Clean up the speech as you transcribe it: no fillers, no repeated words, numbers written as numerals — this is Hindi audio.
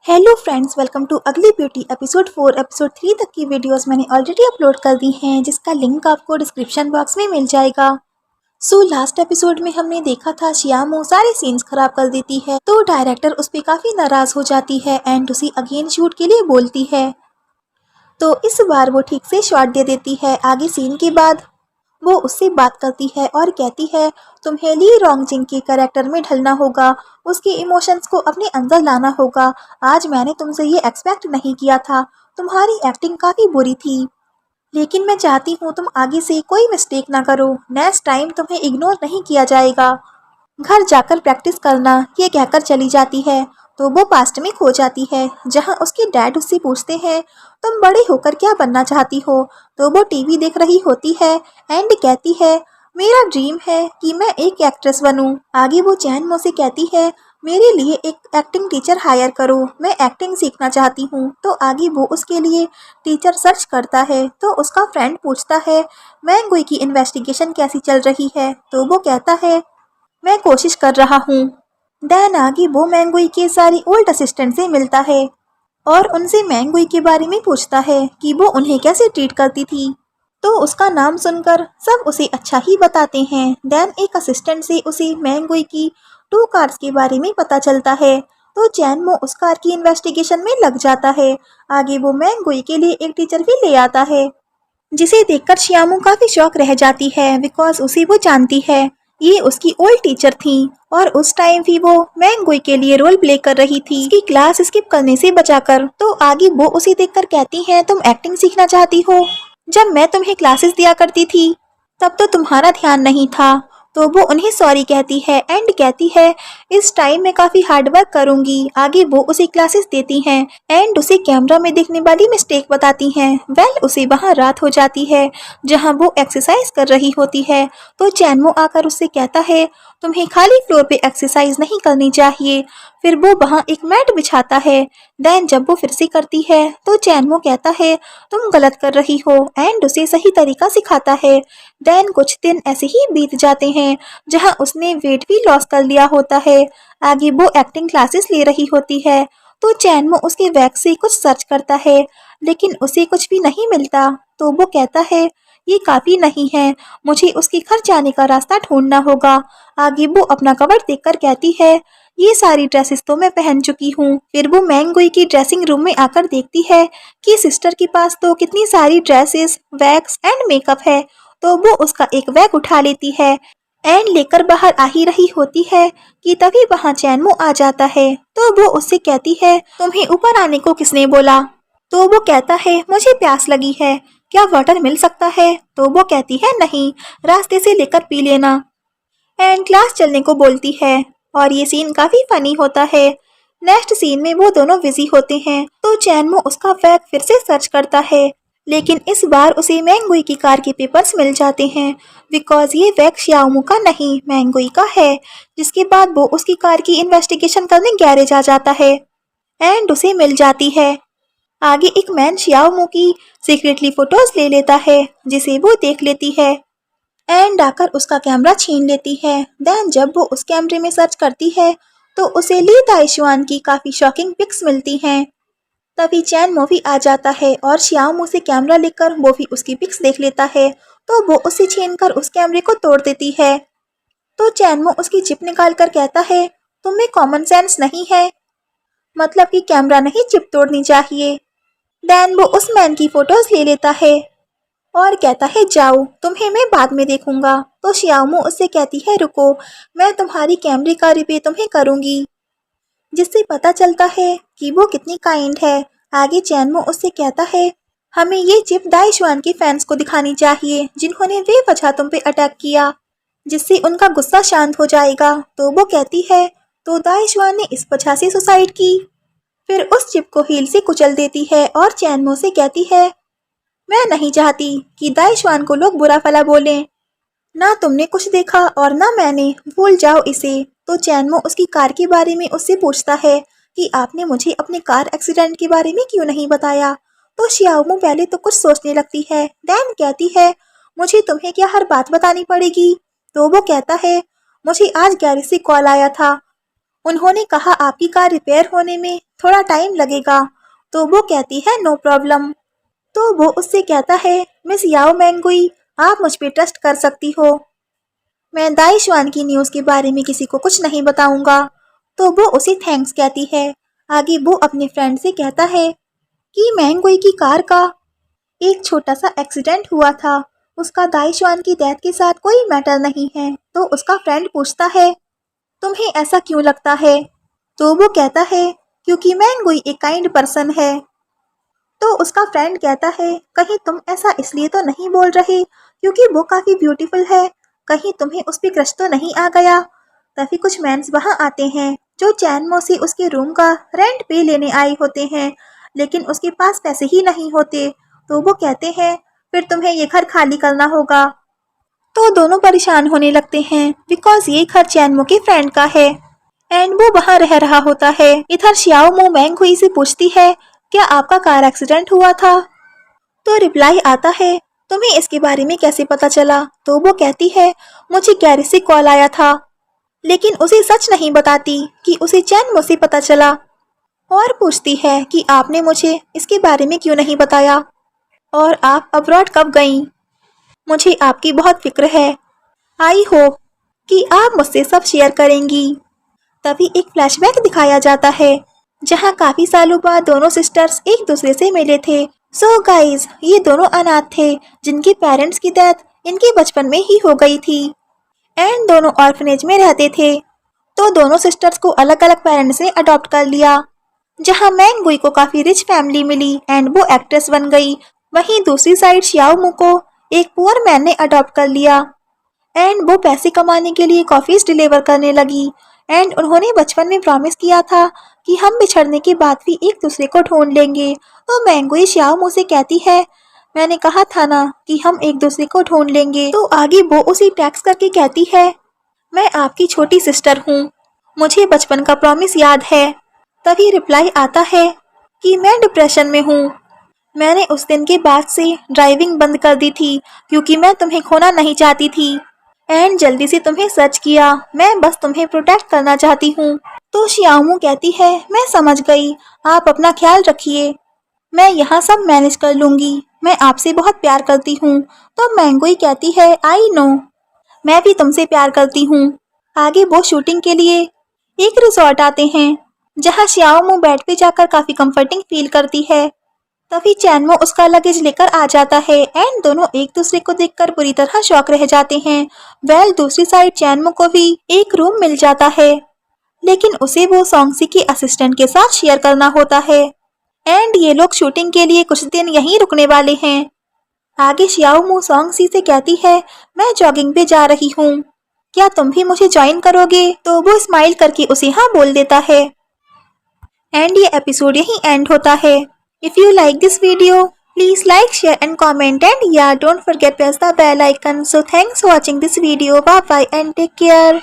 हेलो फ्रेंड्स, वेलकम टू अगली ब्यूटी एपिसोड 4 एपिसोड 3 तक की वीडियोस मैंने ऑलरेडी अपलोड कर दी हैं, जिसका लिंक आपको डिस्क्रिप्शन बॉक्स में मिल जाएगा। लास्ट एपिसोड में हमने देखा था श्यामू सारे सीन्स खराब कर देती है, तो डायरेक्टर उस पर काफ़ी नाराज़ हो जाती है एंड उसे अगेन शूट के लिए बोलती है। तो इस बार वो ठीक से शॉट दे देती है। आगे सीन के बाद वो उससे बात करती है और कहती है तुम्हें ली रोंगजिंग के कैरेक्टर में ढलना होगा, उसके इमोशंस को अपने अंदर लाना होगा। आज मैंने तुमसे ये एक्सपेक्ट नहीं किया था, तुम्हारी एक्टिंग काफ़ी बुरी थी, लेकिन मैं चाहती हूँ तुम आगे से कोई मिस्टेक ना करो। नेक्स्ट टाइम तुम्हें इग्नोर नहीं किया जाएगा, घर जाकर प्रैक्टिस करना, ये कहकर चली जाती है। तो वो पास्ट में खो जाती है, जहाँ उसके डैड उससे पूछते हैं तुम बड़े होकर क्या बनना चाहती हो। तो वो टीवी देख रही होती है एंड कहती है मेरा ड्रीम है कि मैं एक एक्ट्रेस बनूं। आगे वो चैन मो से कहती है मेरे लिए एक एक्टिंग टीचर हायर करो, मैं एक्टिंग सीखना चाहती हूँ। तो आगे वो उसके लिए टीचर सर्च करता है। तो उसका फ्रेंड पूछता है मैंगोई की इन्वेस्टिगेशन कैसी चल रही है। तो वो कहता है मैं कोशिश कर रहा हूँ। देन आगे वो मैंगोई के सारी ओल्ड असिस्टेंट से मिलता है और उनसे मैंगोई के बारे में पूछता है कि वो उन्हें कैसे ट्रीट करती थी। तो उसका नाम सुनकर सब उसे अच्छा ही बताते हैं। देन एक असिस्टेंट से उसे मैंगोई की 2 कार्स के बारे में पता चलता है। तो चैनमो उस कार की इन्वेस्टिगेशन में लग जाता है। आगे वो मैंगोई के लिए एक टीचर भी ले आता है, जिसे देखकर श्यामू काफी शॉक रह जाती है, बिकॉज उसे वो जानती है ये उसकी ओल्ड टीचर थी और उस टाइम भी वो मैंगोई के लिए रोल प्ले कर रही थी, उसकी क्लास स्किप करने से बचाकर। तो आगे वो उसे देखकर कहती हैं तुम एक्टिंग सीखना चाहती हो, जब मैं तुम्हें क्लासेस दिया करती थी तब तो तुम्हारा ध्यान नहीं था। तो वो उन्हें सॉरी कहती है एंड कहती है इस टाइम मैं काफी हार्ड वर्क करूंगी। आगे वो उसे क्लासेस देती हैं एंड उसे कैमरा में दिखने वाली मिस्टेक बताती हैं। उसे वहाँ रात हो जाती है, जहाँ वो एक्सरसाइज कर रही होती है। तो चैनमो आकर उससे कहता है तुम्हें खाली फ्लोर पे एक्सरसाइज नहीं करनी चाहिए। फिर वो वहाँ एक मैट बिछाता है। देन जब वो फिर से करती है तो चैनमो कहता है तुम गलत कर रही हो एंड उसे सही तरीका सिखाता है। देन कुछ दिन ऐसे ही बीत जाते हैं, जहां उसने वेट भी लॉस कर लिया होता है। आगे वो एक्टिंग क्लासेस ले रही होती है। तो चैनमो उसके बैग से कुछ सर्च करता है, लेकिन उसे कुछ भी नहीं मिलता। तो वो कहता है ये काफी नहीं है, मुझे उसके घर जाने का रास्ता ढूंढना होगा। आगे वो अपना कवर देखकर कहती है ये सारी ड्रेसेस तो मैं पहन चुकी हूँ। फिर वो मैंगोई की ड्रेसिंग रूम में आकर देखती है कि सिस्टर के पास तो कितनी सारी ड्रेसेस, वैक्स एंड मेकअप है। तो वो उसका एक बैग उठा लेती है एंड लेकर बाहर आ ही रही होती है कि तभी वहाँ चैनमो आ जाता है। तो वो उससे कहती है तुम्हें ऊपर आने को किसने बोला। तो वो कहता है मुझे प्यास लगी है, क्या वाटर मिल सकता है। तो वो कहती है नहीं, रास्ते से लेकर पी लेना, एंड क्लास चलने को बोलती है। और ये सीन काफी फनी होता है। नेक्स्ट सीन में वो दोनों बिजी होते हैं। तो चैनमो उसका बैग फिर से सर्च करता है, लेकिन इस बार उसे मैंगोई की कार के पेपर्स मिल जाते हैं, बिकॉज ये बैग श्याओमू का नहीं मैंगोई का है। जिसके बाद वो उसकी कार की इन्वेस्टिगेशन करने गैरेज आ जाता है एंड उसे मिल जाती है। आगे एक मैन श्याओमू की सीक्रेटली फोटोज ले लेता है, जिसे वो देख लेती है एंड आकर उसका कैमरा छीन लेती है। देन जब वो उस कैमरे में सर्च करती है तो उसे ली ताइशुआन की काफी शॉकिंग पिक्स मिलती हैं। तभी चैन मूवी आ जाता है और श्याम उसे कैमरा लेकर वो भी उसकी पिक्स देख लेता है। तो वो उसे छीनकर उस कैमरे को तोड़ देती है। तो चैनमो उसकी चिप निकाल कर कहता है तुम्हें कॉमन सेंस नहीं है, मतलब कि कैमरा नहीं चिप तोड़नी चाहिए। देन वो उस मैन की फोटोज ले लेता है और कहता है जाओ, तुम्हें मैं बाद में देखूंगा। तो श्यामू उससे कहती है रुको, मैं तुम्हारी कैमरे का रिपेयर तुम्हें करूंगी, जिससे पता चलता है कि वो कितनी काइंड है। आगे चैनमो उससे कहता है हमें ये चिप दाइशवान के फैंस को दिखानी चाहिए, जिन्होंने बेवजह तुम पे अटैक किया, जिससे उनका गुस्सा शांत हो जाएगा। तो वो कहती है तो दाइशवान ने इस वजह से सुसाइड की। फिर उस चिप को हील से कुचल देती है और चैनमो से कहती है मैं नहीं चाहती कि दाइशवान को लोग बुरा भला बोलें, ना तुमने कुछ देखा और ना मैंने, भूल जाओ इसे। तो चैनमो उसकी कार के बारे में उससे पूछता है कि आपने मुझे अपने कार एक्सीडेंट के बारे में क्यों नहीं बताया। तो श्याओमू पहले तो कुछ सोचने लगती है, देन कहती है मुझे तुम्हें क्या हर बात बतानी पड़ेगी। तो वो कहता है मुझे आज गैरेज से कॉल आया था उन्होंने कहा आपकी कार रिपेयर होने में थोड़ा टाइम लगेगा। तो वो कहती है नो प्रॉब्लम। तो वो उससे कहता है मिस याओ मैंगुई, आप मुझ पे ट्रस्ट कर सकती हो, मैं दाइशवान की न्यूज़ के बारे में किसी को कुछ नहीं बताऊंगा। तो वो उसे थैंक्स कहती है। आगे वो अपने फ्रेंड से कहता है कि मैंगुई की कार का एक छोटा सा एक्सीडेंट हुआ था, उसका दाइशवान की डेथ के साथ कोई मैटर नहीं है। तो उसका फ्रेंड पूछता है तुम्हें ऐसा क्यों लगता है? तो वो कहता है क्योंकि मैंगुई एक काइंड पर्सन है। तो उसका फ्रेंड कहता है कहीं तुम ऐसा इसलिए तो नहीं बोल रहे क्योंकि वो काफ़ी ब्यूटीफुल है, कहीं तुम्हें उस पर क्रश तो नहीं आ गया? तभी कुछ मैन्स वहाँ आते हैं जो चैनमो से उसके रूम का रेंट पे लेने आए होते हैं, लेकिन उसके पास पैसे ही नहीं होते। तो वो कहते हैं फिर तुम्हें ये घर खाली करना होगा। तो दोनों परेशान होने लगते हैं बिकॉज ये घर चैनमो के फ्रेंड का है एंड वो वहाँ रह रहा होता है। इधर शियाओमो मैंगहुई से पूछती है क्या आपका कार एक्सीडेंट हुआ था? तो रिप्लाई आता है तुम्हें इसके बारे में कैसे पता चला? तो वो कहती है मुझे गैरेज से कॉल आया था, लेकिन उसे सच नहीं बताती कि उसे चैनमो से पता चला और पूछती है कि आपने मुझे इसके बारे में क्यों नहीं बताया और आप अब्रॉड कब गईं? मुझे आपकी बहुत फिक्र है। आई होप कि आप मुझसे सब शेयर करेंगी। तभी एक फ्लैशबैक दिखाया जाता है जहां काफी सालों बाद दोनों सिस्टर्स एक दूसरे से मिले थे। सो गाइस, ये दोनों अनाथ थे जिनके पेरेंट्स की डेथ इनके बचपन में ही हो गई थी एंड दोनों ऑर्फनेज में रहते थे। तो दोनों सिस्टर्स को अलग अलग पेरेंट्स ने अडॉप्ट कर लिया। जहां मैंगुई को काफी रिच फैमिली मिली एंड वो एक्ट्रेस बन गई, वहीं दूसरी साइड शियाओमू को एक पुअर मैन ने अडॉप्ट कर लिया एंड वो पैसे कमाने के लिए कॉफीज डिलीवर करने लगी एंड उन्होंने बचपन में प्रॉमिस किया था कि हम बिछड़ने के बाद भी एक दूसरे को ढूंढ लेंगे। तो मैंगुई शियाओमू से कहती है मैंने कहा था ना कि हम एक दूसरे को ढूंढ लेंगे। तो आगे वो उसे टैक्स करके कहती है मैं आपकी छोटी सिस्टर हूँ, मुझे बचपन का प्रॉमिस याद है। तभी रिप्लाई आता है कि मैं डिप्रेशन में हूँ, मैंने उस दिन के बाद से ड्राइविंग बंद कर दी थी क्योंकि मैं तुम्हें खोना नहीं चाहती थी एंड जल्दी से तुम्हें सर्च किया, मैं बस तुम्हें प्रोटेक्ट करना चाहती हूँ। तो शियाओमू कहती है मैं समझ गई, आप अपना ख्याल रखिए, मैं यहाँ सब मैनेज कर लूँगी, मैं आपसे बहुत प्यार करती हूँ। तो मैंगुई कहती है आई नो, मैं भी तुमसे प्यार करती हूँ। आगे वो शूटिंग के लिए एक रिजॉर्ट आते हैं जहाँ शियाओमू बेड पे जाकर काफ़ी कंफर्टिंग फील करती है। तभी चैनमो उसका लगेज लेकर आ जाता है एंड दोनों एक दूसरे को देखकर बुरी तरह शॉक रह जाते हैं। दूसरी साइड चैनमो को भी एक रूम मिल जाता है, लेकिन उसे वो सॉन्गसी के असिस्टेंट के साथ शेयर करना होता है एंड ये लोग शूटिंग के लिए कुछ दिन यहीं रुकने वाले हैं। आगे शियाओमू सॉन्गसी से कहती है मैं जॉगिंग पे जा रही हूँ, क्या तुम भी मुझे ज्वाइन करोगे? तो वो स्माइल करके उसे हाँ बोल देता है एंड ये एपिसोड यहीं एंड होता है। If you like this video, please like, share and comment, and yeah, don't forget press the bell icon. So thanks for watching this video. Bye bye and take care.